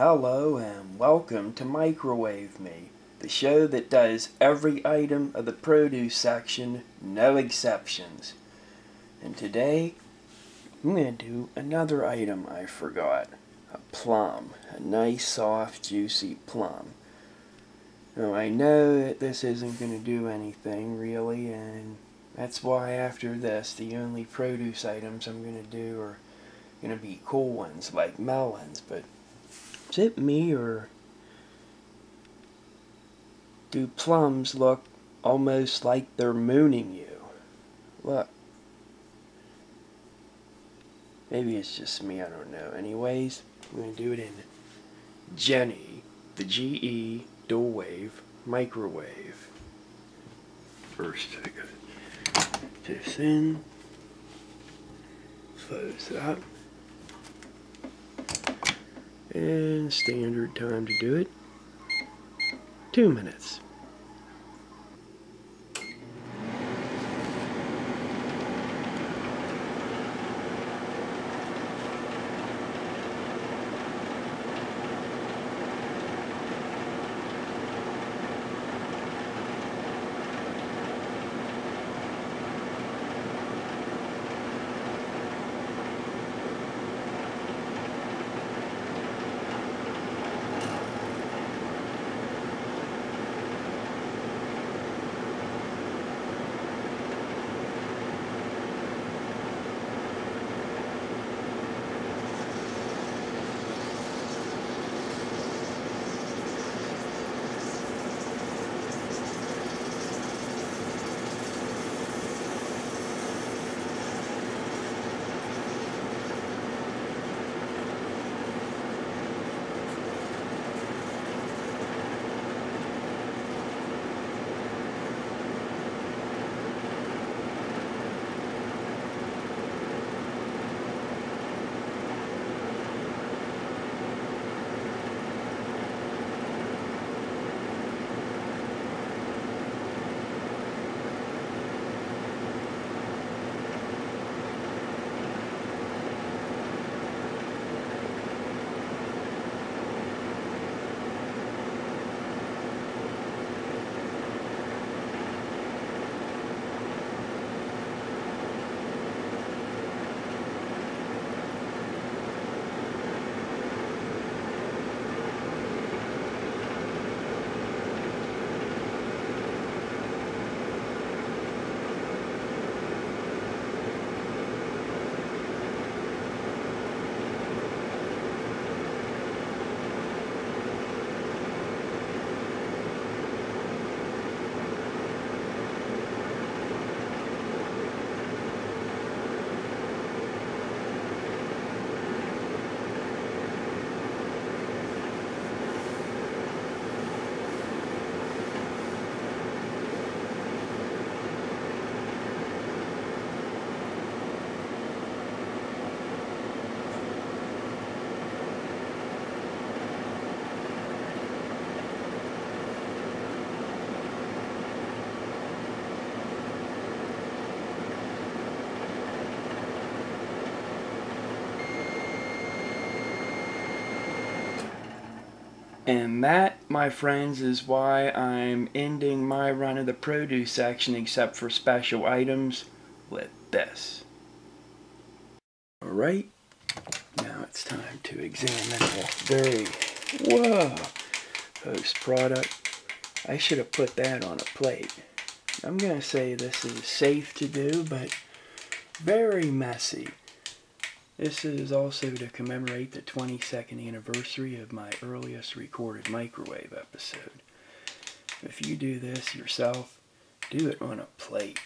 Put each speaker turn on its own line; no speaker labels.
Hello and welcome to Microwave Me, the show that does every item of the produce section, no exceptions. And today, I'm going to do another item I forgot. A plum. A nice, soft, juicy plum. Now I know that this isn't going to do anything really, and that's why after this, the only produce items I'm going to do are going to be cool ones like melons, but is it me, or do plums look almost like they're mooning you? Look. Maybe it's just me, I don't know. Anyways, I'm going to do it in Jennie, the GE dual wave microwave. First, I got this in, close up, and standard time to do it, 2 minutes. And that, my friends, is why I'm ending my run of the produce section, except for special items, with this. Alright, now it's time to examine the very, post-product. I should have put that on a plate. I'm going to say this is safe to do, but very messy. This is also to commemorate the 22nd anniversary of my earliest recorded microwave episode. If you do this yourself, do it on a plate.